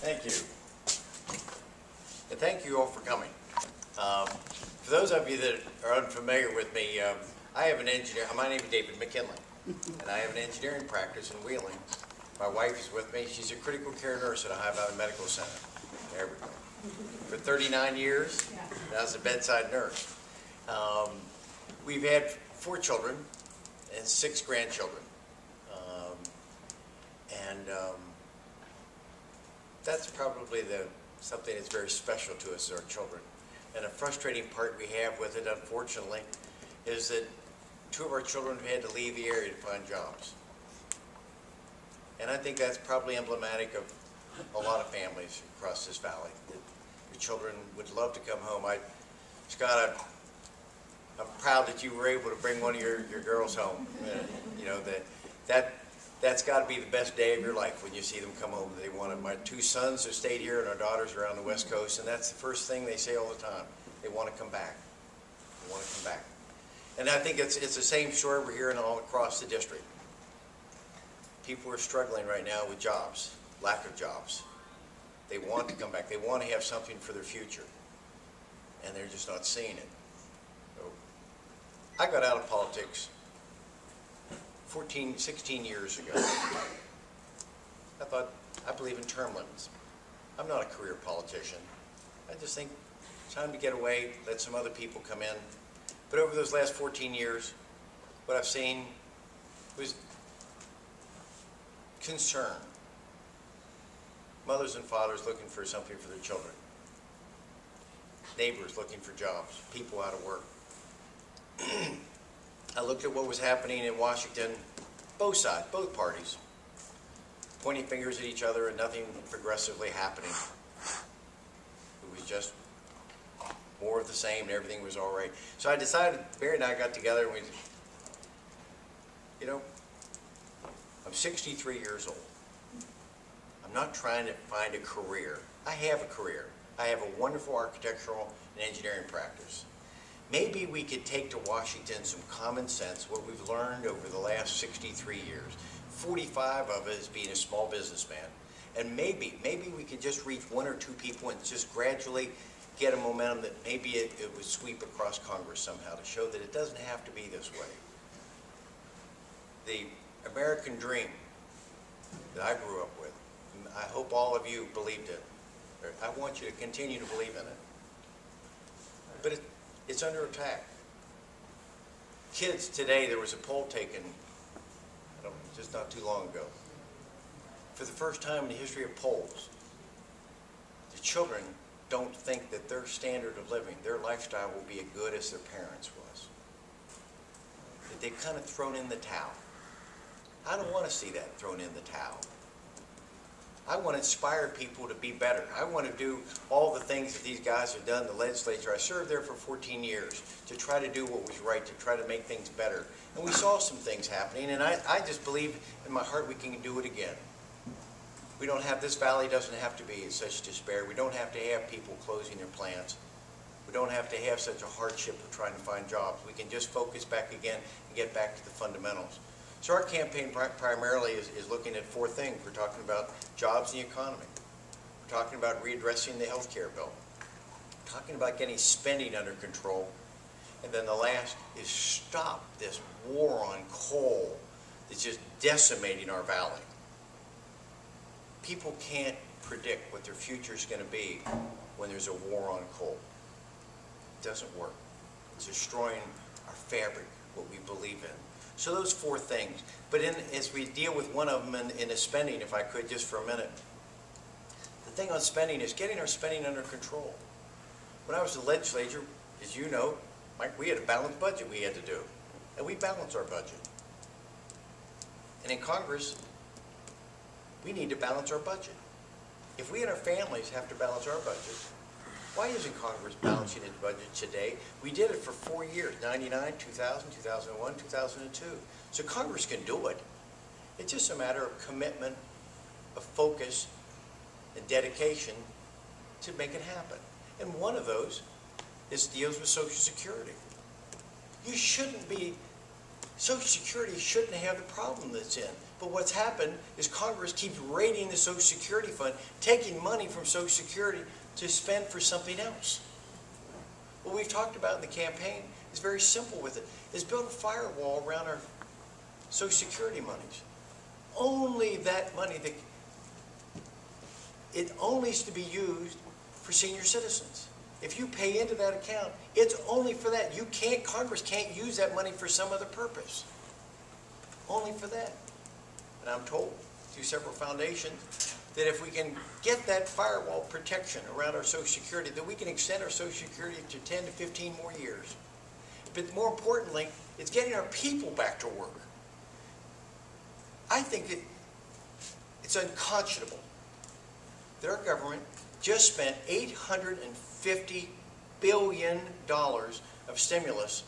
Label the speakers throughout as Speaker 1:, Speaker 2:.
Speaker 1: Thank you. And thank you all for coming. For those of you that are unfamiliar with me, I have an engineer. My name is David McKinley, and I have an engineering practice in Wheeling. My wife is with me. She's a critical care nurse at Ohio Valley Medical Center. There we go. For 39 years, I was a bedside nurse. We've had 4 children and 6 grandchildren. That's probably something that's very special to us as our children. And a frustrating part we have with it, unfortunately, is that 2 of our children have had to leave the area to find jobs. And I think that's probably emblematic of a lot of families across this valley. Your children would love to come home. Scott, I'm proud that you were able to bring one of your girls home. You know, that's got to be the best day of your life when you see them come home. They want it. My 2 sons have stayed here, and our daughters are on the West Coast, and that's the first thing they say all the time. They want to come back. They want to come back. And I think it's the same story we're hearing all across the district. People are struggling right now with jobs, lack of jobs. They want to come back. They want to have something for their future, and they're just not seeing it. So I got out of politics 16 years ago. I thought, I believe in term limits. I'm not a career politician. I just think it's time to get away, let some other people come in. But over those last 14 years, what I've seen was concern. Mothers and fathers looking for something for their children. Neighbors looking for jobs. People out of work. I looked at what was happening in Washington, both sides, both parties, pointing fingers at each other and nothing progressively happening. It was just more of the same and everything was all right. So I decided, Barry and I got together and I'm 63 years old. I'm not trying to find a career. I have a career. I have a wonderful architectural and engineering practice. Maybe we could take to Washington some common sense, what we've learned over the last 63 years, 45 of it as being a small businessman. And maybe we could just reach 1 or 2 people and just gradually get a momentum that maybe it would sweep across Congress somehow to show that it doesn't have to be this way. The American dream that I grew up with, I hope all of you believed it. I want you to continue to believe in it. But it's under attack. Kids today, there was a poll taken just not too long ago. For the first time in the history of polls, the children don't think that their standard of living, their lifestyle will be as good as their parents was. That they've kind of thrown in the towel. I don't want to see that thrown in the towel. I want to inspire people to be better. I want to do all the things that these guys have done in the legislature. I served there for 14 years to try to do what was right, to try to make things better. And we saw some things happening, and I just believe in my heart we can do it again. We don't have, this valley doesn't have to be in such despair. We don't have to have people closing their plants. We don't have to have such a hardship of trying to find jobs. We can just focus back again and get back to the fundamentals. So our campaign primarily is looking at 4 things. We're talking about jobs and the economy. We're talking about readdressing the health care bill. We're talking about getting spending under control. And then the last is stop this war on coal that's just decimating our valley. People can't predict what their future is going to be when there's a war on coal. It doesn't work. It's destroying our fabric, what we believe in. So those 4 things. But as we deal with one of them in the spending, if I could just for a minute, the thing on spending is getting our spending under control. When I was in the legislature, as you know, Mike, we had a balanced budget we had to do. And we balance our budget. And in Congress, we need to balance our budget. If we and our families have to balance our budget, why isn't Congress balancing its budget today? We did it for 4 years, 99, 2000, 2001, 2002. So Congress can do it. It's just a matter of commitment, of focus, and dedication to make it happen. And one of those deals with Social Security. You shouldn't be Social Security shouldn't have the problem that's in. But what's happened is Congress keeps raiding the Social Security fund, taking money from Social Security to spend for something else. What we've talked about in the campaign is very simple with it, is build a firewall around our Social Security monies. Only that money, it only is to be used for senior citizens. If you pay into that account, it's only for that. Congress can't use that money for some other purpose. Only for that. And I'm told through several foundations that if we can get that firewall protection around our Social Security, that we can extend our Social Security to 10 to 15 more years. But more importantly, it's getting our people back to work. I think it's unconscionable that our government just spent $850 billion of stimulus,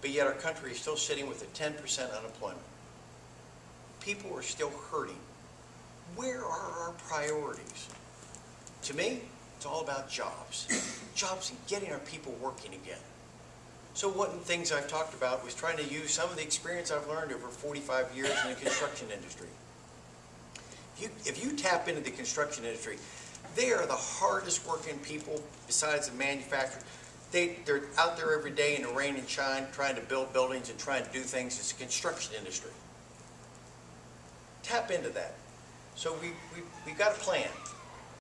Speaker 1: but yet our country is still sitting with a 10% unemployment. People are still hurting. Where are our priorities? To me, it's all about jobs. Jobs and getting our people working again. So one of the things I've talked about was trying to use some of the experience I've learned over 45 years in the construction industry. If you tap into the construction industry, they are the hardest working people besides the manufacturers. They're out there every day in the rain and shine trying to build buildings and trying to do things. It's the construction industry. Tap into that. So we got a plan.